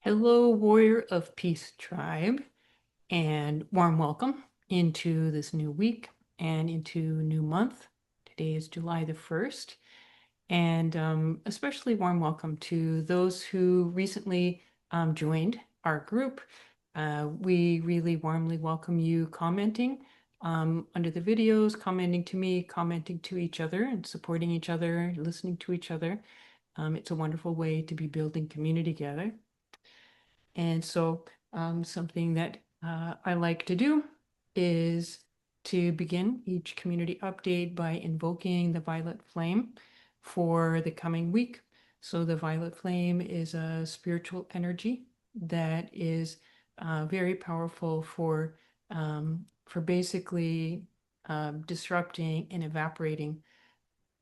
Hello, Warrior of Peace Tribe, and warm welcome into this new week and into new month. Today is July the 1st, and especially warm welcome to those who recently joined our group. We really warmly welcome you commenting under the videos, commenting to me, commenting to each other, and supporting each other, listening to each other. It's a wonderful way to be building community together. And so something that I like to do is to begin each community update by invoking the violet flame for the coming week. So the violet flame is a spiritual energy that is very powerful for basically disrupting and evaporating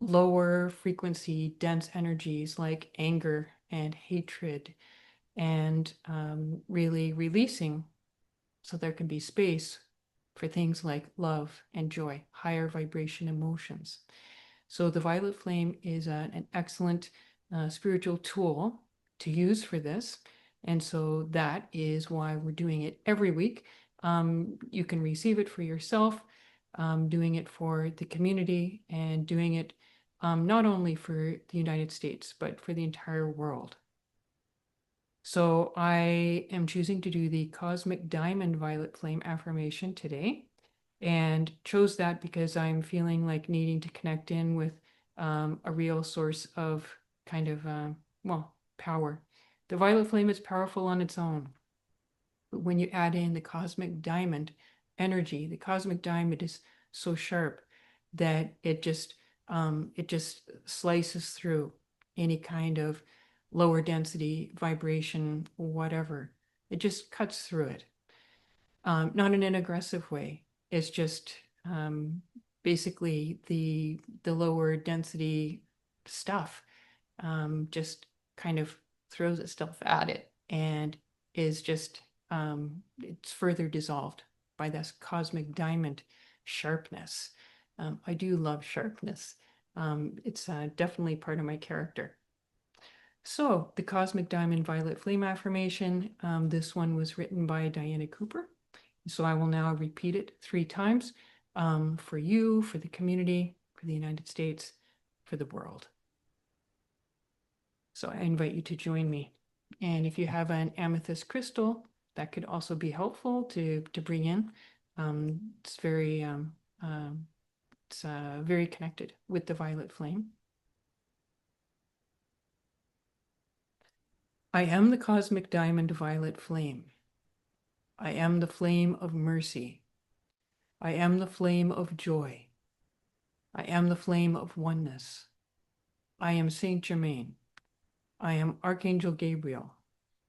lower frequency dense energies like anger and hatred and really releasing so there can be space for things like love and joy, higher vibration emotions. So the violet flame is an excellent spiritual tool to use for this. And so that is why we're doing it every week. You can receive it for yourself, doing it for the community, and doing it not only for the United States, but for the entire world. So I am choosing to do the Cosmic Diamond Violet Flame affirmation today, and chose that because I'm feeling like needing to connect in with a real source of kind of, power. The violet flame is powerful on its own, but when you add in the cosmic diamond energy, the cosmic diamond is so sharp that it just slices through any kind of lower density vibration, whatever. It just cuts through it. Not in an aggressive way. It's just basically the lower density stuff just kind of throws itself at it and is just it's further dissolved by this cosmic diamond sharpness. I do love sharpness. It's definitely part of my character. So the Cosmic Diamond Violet Flame Affirmation, this one was written by Diana Cooper. So I will now repeat it 3 times for you, for the community, for the United States, for the world. So I invite you to join me. And if you have an amethyst crystal, that could also be helpful to bring in. It's very very connected with the violet flame. I am the cosmic diamond violet flame. I am the flame of mercy. I am the flame of joy. I am the flame of oneness. I am Saint Germain. I am Archangel Gabriel.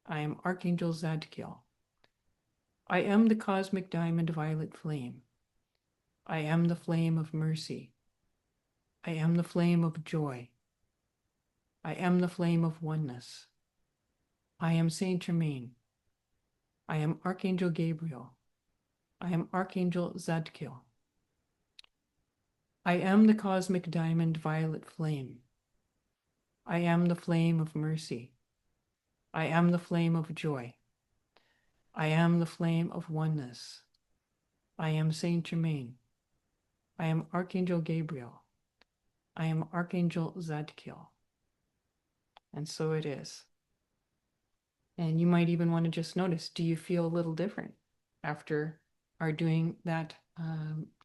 I am Archangel Zadkiel. I am the cosmic diamond violet flame. I am the flame of mercy. I am the flame of joy. I am the flame of oneness. I am Saint Germain. I am Archangel Gabriel. I am Archangel Zadkiel. I am the cosmic diamond violet flame. I am the flame of mercy. I am the flame of joy. I am the flame of oneness. I am Saint Germain. I am Archangel Gabriel. I am Archangel Zadkiel. And so it is. And you might even want to just notice, do you feel a little different after our doing that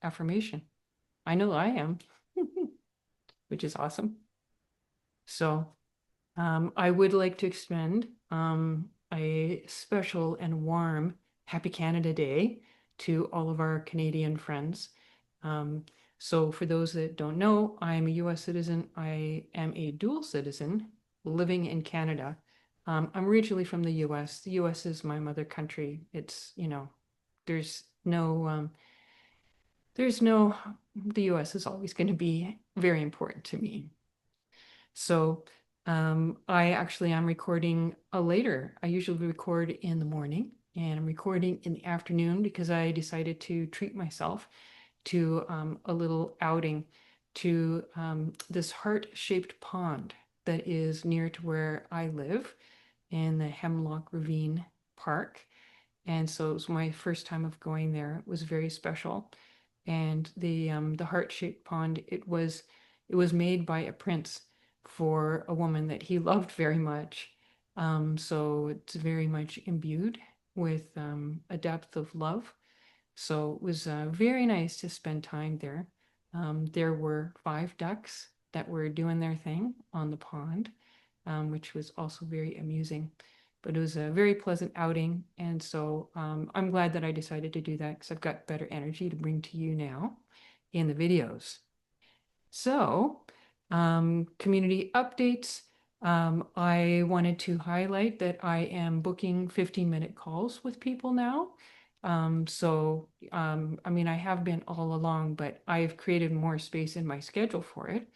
affirmation? I know I am, which is awesome. So I would like to extend a special and warm Happy Canada Day to all of our Canadian friends. So for those that don't know, I'm a US citizen. I am a dual citizen living in Canada. I'm originally from the US. The US is my mother country. It's, there's no, the US is always going to be very important to me. So I actually am recording later. I usually record in the morning, and I'm recording in the afternoon because I decided to treat myself to a little outing to this heart-shaped pond that is near to where I live. in the Hemlock Ravine Park. And so it was my first time of going there. It was very special. And the heart-shaped pond, it was made by a prince for a woman that he loved very much. So it's very much imbued with a depth of love. So it was very nice to spend time there. There were 5 ducks that were doing their thing on the pond, which was also very amusing. But it was a very pleasant outing. And so I'm glad that I decided to do that because I've got better energy to bring to you now in the videos. So, community updates. I wanted to highlight that I am booking 15-minute calls with people now. I mean, I have been all along, but I've created more space in my schedule for it.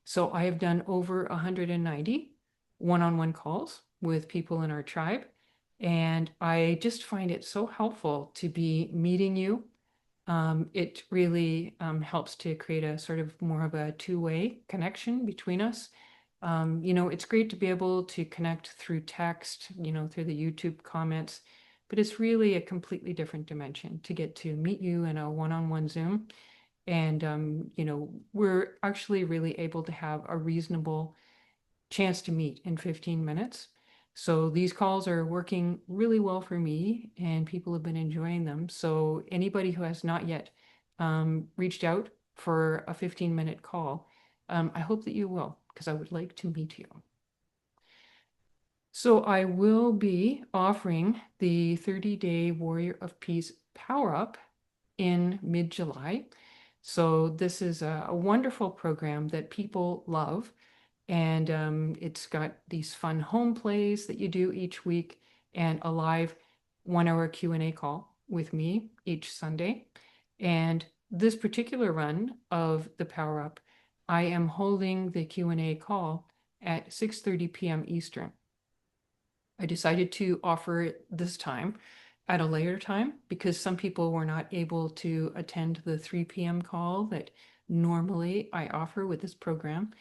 So I have done over 190 one-on-one calls with people in our tribe. And I just find it so helpful to be meeting you. It really helps to create a sort of more of a two-way connection between us. It's great to be able to connect through text, through the YouTube comments, but it's really a completely different dimension to get to meet you in a one-on-one Zoom. And, we're actually really able to have a reasonable chance to meet in 15 minutes. So these calls are working really well for me and people have been enjoying them. So anybody who has not yet reached out for a 15-minute call, I hope that you will, because I would like to meet you. So I will be offering the 30-day Warrior of Peace Power Up in mid-July. So this is a wonderful program that people love. And it's got these fun home plays that you do each week and a live 1-hour Q&A call with me each Sunday. And this particular run of the Power Up, I am holding the Q&A call at 6:30 p.m. Eastern. I decided to offer it this time at a later time because some people were not able to attend the 3 p.m. call that normally I offer with this program.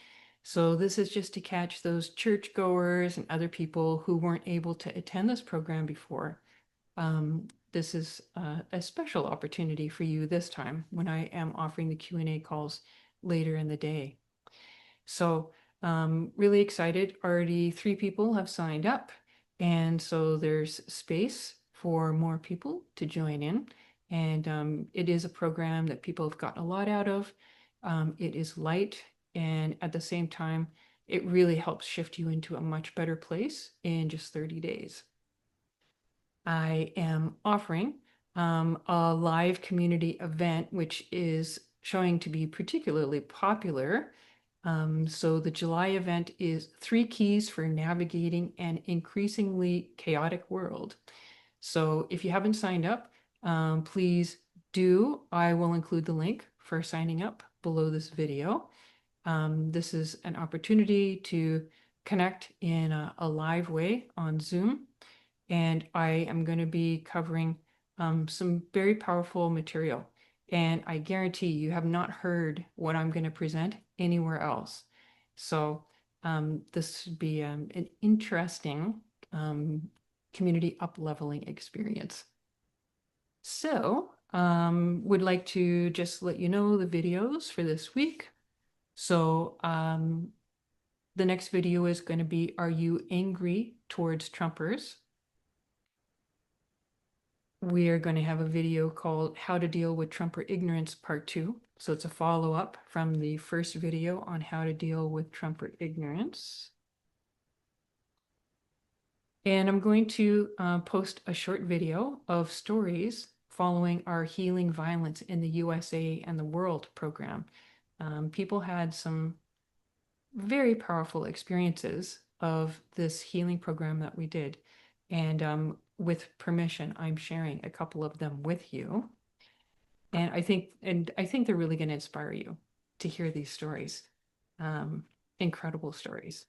So this is just to catch those churchgoers and other people who weren't able to attend this program before. This is a special opportunity for you this time when I am offering the Q&A calls later in the day. So really excited. Already 3 people have signed up. And so there's space for more people to join in. And it is a program that people have gotten a lot out of. It is light. And at the same time, it really helps shift you into a much better place in just 30 days. I am offering a live community event, which is showing to be particularly popular. So the July event is 3 keys for navigating an increasingly chaotic world. So if you haven't signed up, please do. I will include the link for signing up below this video. This is an opportunity to connect in a live way on Zoom. And I am going to be covering some very powerful material. And I guarantee you have not heard what I'm going to present anywhere else. So this would be an interesting community up-leveling experience. So would like to just let you know the videos for this week. So the next video is going to be, Are You Angry Towards Trumpers? We are going to have a video called How to Deal with Trumper Ignorance Part 2. So it's a follow-up from the first video on how to deal with Trumper ignorance. And I'm going to post a short video of stories following our Healing Violence in the USA and the World program. People had some very powerful experiences of this healing program that we did. And with permission, I'm sharing a couple of them with you. And I think they're really going to inspire you to hear these stories. Incredible stories.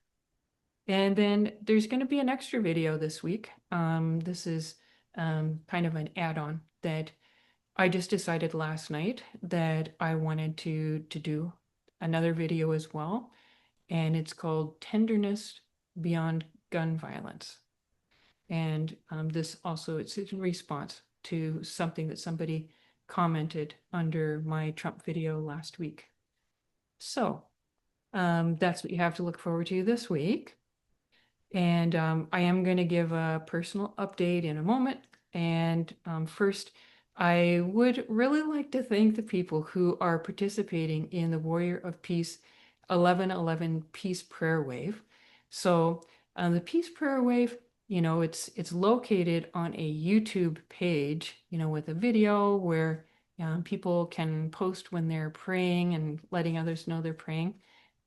And then there's going to be an extra video this week. This is kind of an add-on that I just decided last night that I wanted to do another video as well. And it's called Tenderness Beyond Gun Violence. And this also, it's in response to something that somebody commented under my Trump video last week. So that's what you have to look forward to this week. And I am going to give a personal update in a moment. And first, I would really like to thank the people who are participating in the Warrior of Peace 1111 Peace Prayer Wave. So the Peace Prayer Wave, it's located on a YouTube page, with a video where people can post when they're praying and letting others know they're praying.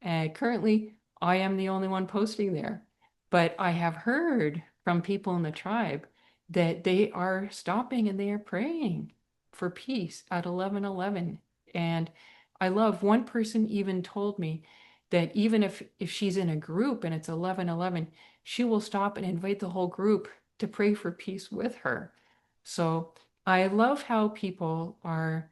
Currently, I am the only one posting there. But I have heard from people in the tribe that they are stopping and they are praying for peace at 11:11. And I love one person even told me that even if she's in a group and it's 11:11, she will stop and invite the whole group to pray for peace with her. So I love how people are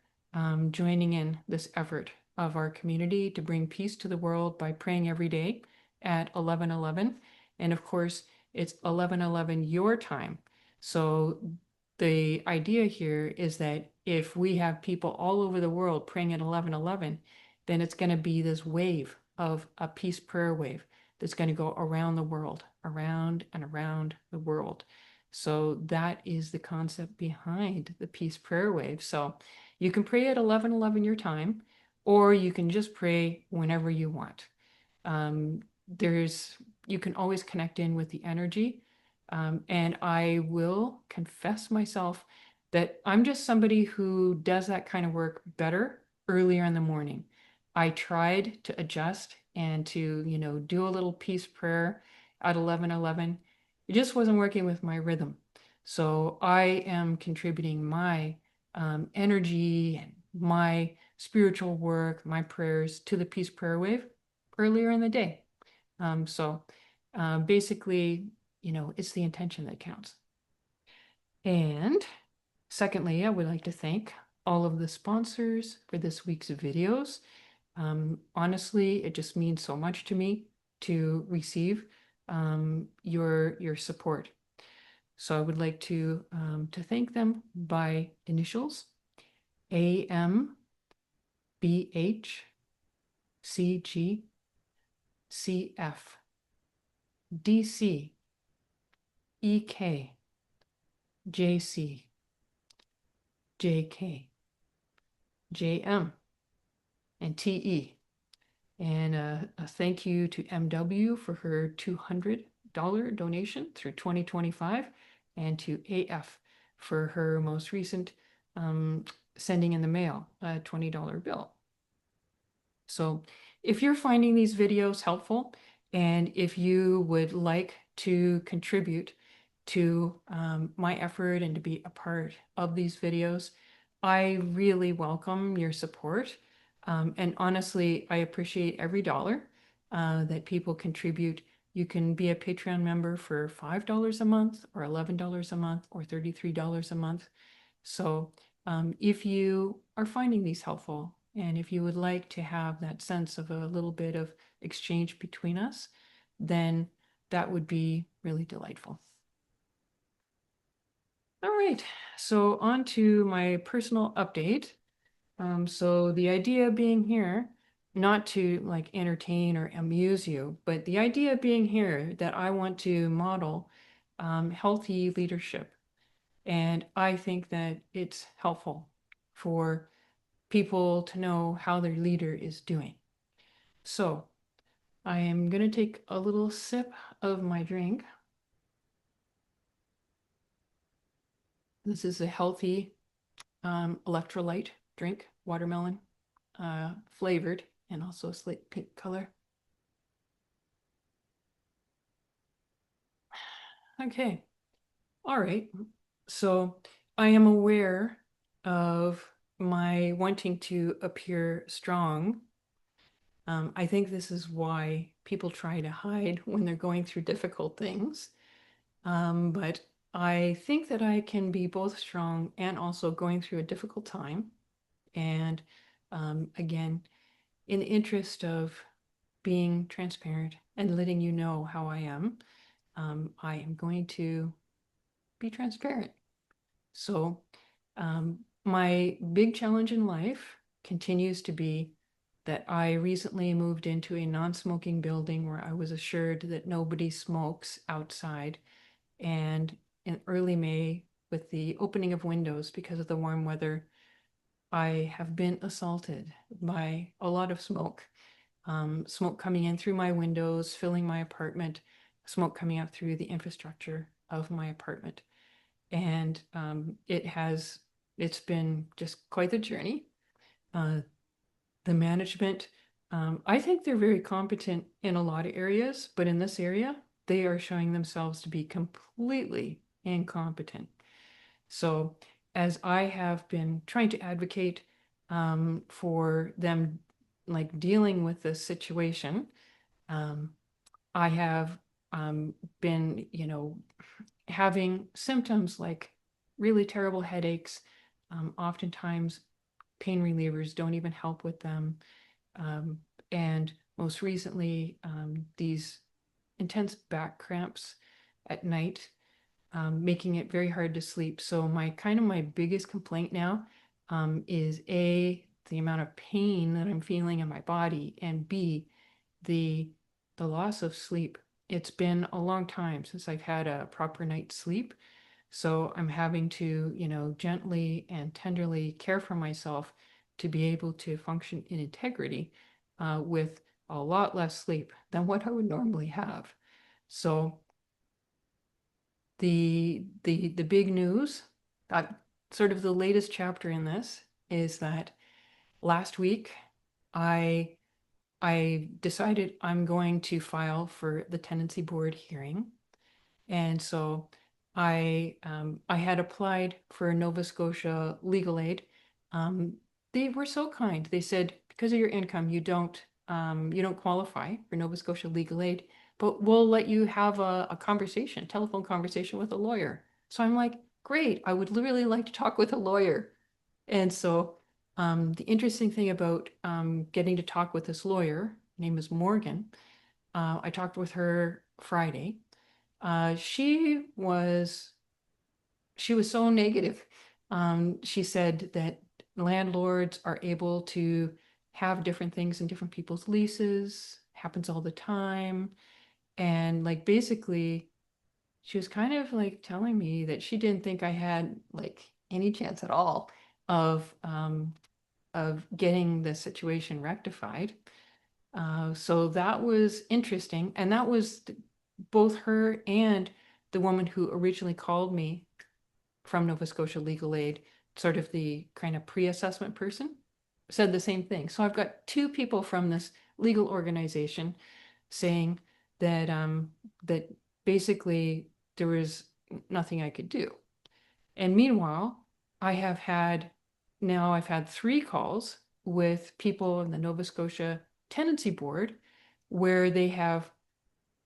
joining in this effort of our community to bring peace to the world by praying every day at 11:11. And of course, it's 11:11 your time. So the idea here is that if we have people all over the world praying at 11:11, then it's going to be this wave of a peace prayer wave that's going to go around the world, around and around the world. So that is the concept behind the peace prayer wave. So you can pray at 11:11 your time, or you can just pray whenever you want. There's You can always connect in with the energy. And I will confess myself that I'm just somebody who does that kind of work better earlier in the morning. I tried to adjust and to, do a little peace prayer at 11:11. It just wasn't working with my rhythm. So I am contributing my energy and my spiritual work, my prayers to the peace prayer wave earlier in the day. So basically, it's the intention that counts. And secondly, I would like to thank all of the sponsors for this week's videos. Honestly, it just means so much to me to receive your support. So I would like to thank them by initials: AM, BH, CG, CF, DC, EK, JC, JK, JM, and TE. And a thank you to MW for her $200 donation through 2025, and to AF for her most recent sending in the mail a $20 bill. So if you're finding these videos helpful, and if you would like to contribute to my effort and to be a part of these videos, I really welcome your support. And honestly, I appreciate every dollar that people contribute. You can be a Patreon member for $5 a month, or $11 a month, or $33 a month. So if you are finding these helpful, and if you would like to have that sense of a little bit of exchange between us, then that would be really delightful. All right, so on to my personal update. So the idea being here, not to like entertain or amuse you, but the idea being here that I want to model healthy leadership. And I think that it's helpful for people to know how their leader is doing. So I am going to take a little sip of my drink. This is a healthy electrolyte drink, watermelon flavored, and also a slate pink color. Okay, all right. So I am aware of my wanting to appear strong. I think this is why people try to hide when they're going through difficult things. But I think that I can be both strong and also going through a difficult time. And again, in the interest of being transparent and letting you know how I am going to be transparent. So my big challenge in life continues to be that I recently moved into a non-smoking building where I was assured that nobody smokes outside. And in early May, with the opening of windows because of the warm weather, I have been assaulted by a lot of smoke. Smoke coming in through my windows, filling my apartment, smoke coming out through the infrastructure of my apartment. And it's been just quite the journey. Uh, the management, I think they're very competent in a lot of areas, but in this area, they are showing themselves to be completely incompetent. So, as I have been trying to advocate for them, like dealing with this situation, um, I have been, having symptoms like really terrible headaches. Oftentimes, pain relievers don't even help with them. Um, and most recently, these intense back cramps at night, making it very hard to sleep. So my biggest complaint now is A, the amount of pain that I'm feeling in my body, and B, the the loss of sleep. It's been a long time since I've had a proper night's sleep. So I'm having to, gently and tenderly care for myself to be able to function in integrity with a lot less sleep than what I would normally have. So the big news, uh, sort of the latest chapter in this, is that last week I I decided I'm going to file for the Tenency Board hearing. And so I had applied for Nova Scotia legal aid. Um, they were so kind. They said, because of your income, you don't qualify for Nova Scotia legal aid, but we'll let you have a conversation, telephone conversation with a lawyer. So I'm like, great, I would really like to talk with a lawyer. And so the interesting thing about getting to talk with this lawyer, her name is Morgan, I talked with her Friday. Uh, she was she was so negative. She said that landlords are able to have different things in different people's leases, happens all the time. And like basically, she was kind of like telling me that she didn't think I had like any chance at all of getting the situation rectified. So that was interesting. And that was both her and the woman who originally called me from Nova Scotia Legal Aid, sort of the kind of pre-assessment person, said the same thing. So I've got two people from this legal organization saying that basically there was nothing I could do. And meanwhile, I've had 3 calls with people in the Nova Scotia Tenency Board where they have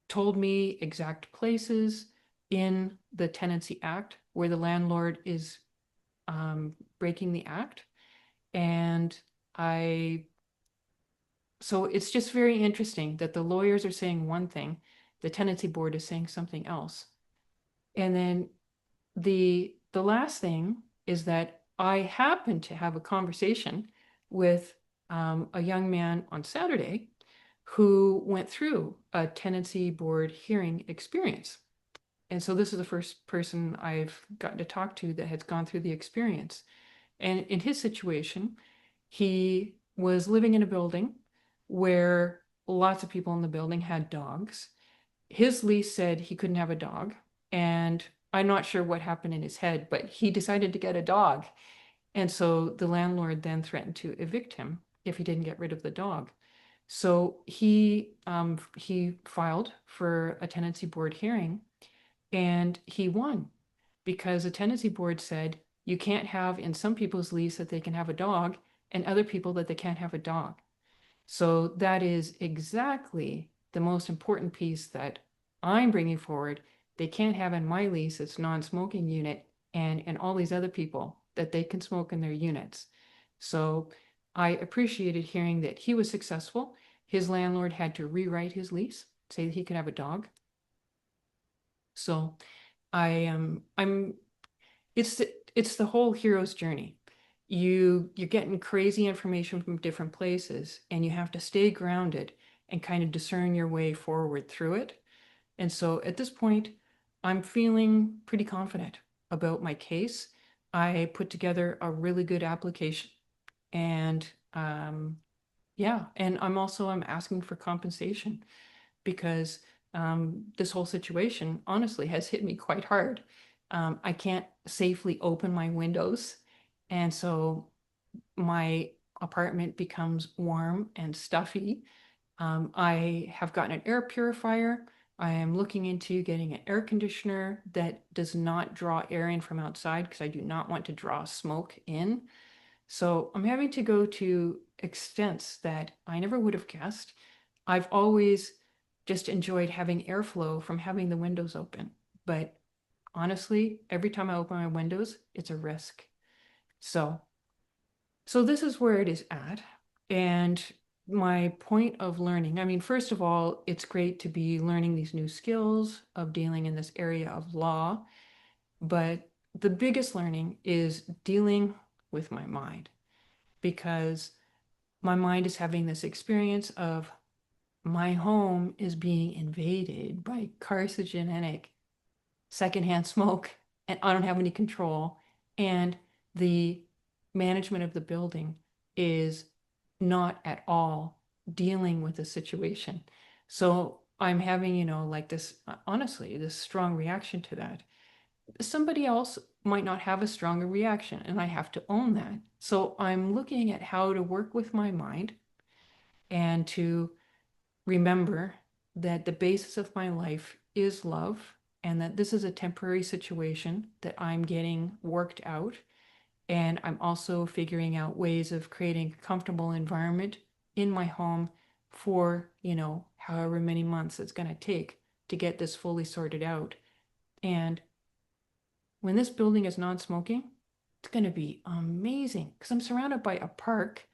told me exact places in the Tenancy Act where the landlord is breaking the act. And I, so it's just very interesting that the lawyers are saying one thing, the Tenancy Board is saying something else. And then the last thing is that I happened to have a conversation with a young man on Saturday who went through a Tenancy Board hearing experience. And so this is the first person I've gotten to talk to that has gone through the experience. And in his situation, he was living in a building where lots of people in the building had dogs. His lease said he couldn't have a dog. And I'm not sure what happened in his head, but he decided to get a dog. And so the landlord then threatened to evict him if he didn't get rid of the dog. So he filed for a tenancy board hearing and he won because the tenancy board said you can't have in some people's lease that they can have a dog and other people that they can't have a dog. So that is exactly the most important piece that I'm bringing forward. They can't have in my lease its non-smoking unit and all these other people that they can smoke in their units. So I appreciated hearing that he was successful. His landlord had to rewrite his lease, say that he could have a dog. So I'm it's the whole hero's journey. You're getting crazy information from different places, and you have to stay grounded and kind of discern your way forward through it. And so at this point, I'm feeling pretty confident about my case. I put together a really good application, and yeah, and I'm asking for compensation because this whole situation honestly has hit me quite hard. I can't safely open my windows, and so my apartment becomes warm and stuffy. I have gotten an air purifier. I am looking into getting an air conditioner that does not draw air in from outside because I do not want to draw smoke in. So I'm having to go to extents that I never would have guessed. I've always just enjoyed having airflow from having the windows open. But honestly, every time I open my windows, it's a risk. So, so this is where it is at. And my point of learning, I mean, first of all, it's great to be learning these new skills of dealing in this area of law. But the biggest learning is dealing with my mind because my mind is having this experience of my home is being invaded by carcinogenic secondhand smoke, and I don't have any control. And the management of the building is not at all dealing with the situation. So I'm having, like this, honestly, this strong reaction to that. Somebody else might not have a stronger reaction, and I have to own that. So I'm looking at how to work with my mind and to remember that the basis of my life is love and that this is a temporary situation that I'm getting worked out. And I'm also figuring out ways of creating a comfortable environment in my home for, however many months it's going to take to get this fully sorted out. And when this building is non-smoking, it's going to be amazing because I'm surrounded by a park.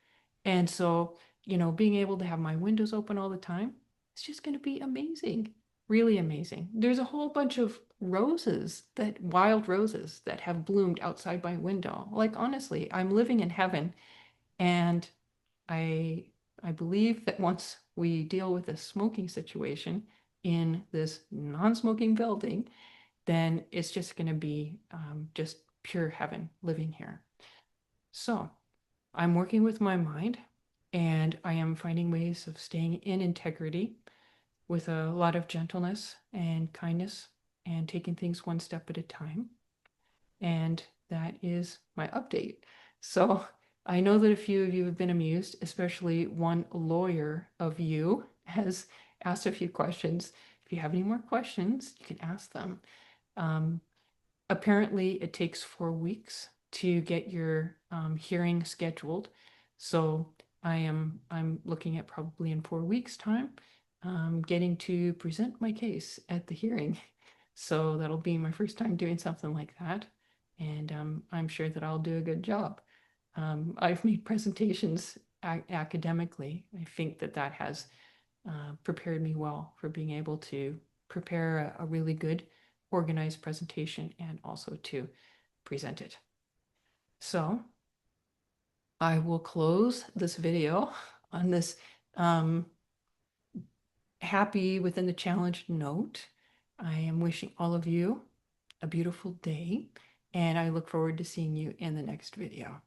And so, being able to have my windows open all the time, it's just going to be amazing. Really amazing. There's a whole bunch of wild roses that have bloomed outside my window. Like honestly, I'm living in heaven, and I I believe that once we deal with the smoking situation in this non-smoking building, then it's just going to be just pure heaven living here. So I'm working with my mind and I am finding ways of staying in integrity with a lot of gentleness and kindness and taking things one step at a time. And that is my update. So I know that a few of you have been amused, especially one lawyer of you has asked a few questions. If you have any more questions, you can ask them. Um, Apparently, it takes 4 weeks to get your hearing scheduled. So I'm looking at probably in 4 weeks' time, getting to present my case at the hearing. So that'll be my first time doing something like that, and I'm sure that I'll do a good job. I've made presentations academically. I think that that has prepared me well for being able to prepare a really good organized presentation and also to present it. So I will close this video on this um, happy within the challenge note. I am wishing all of you a beautiful day, and I look forward to seeing you in the next video.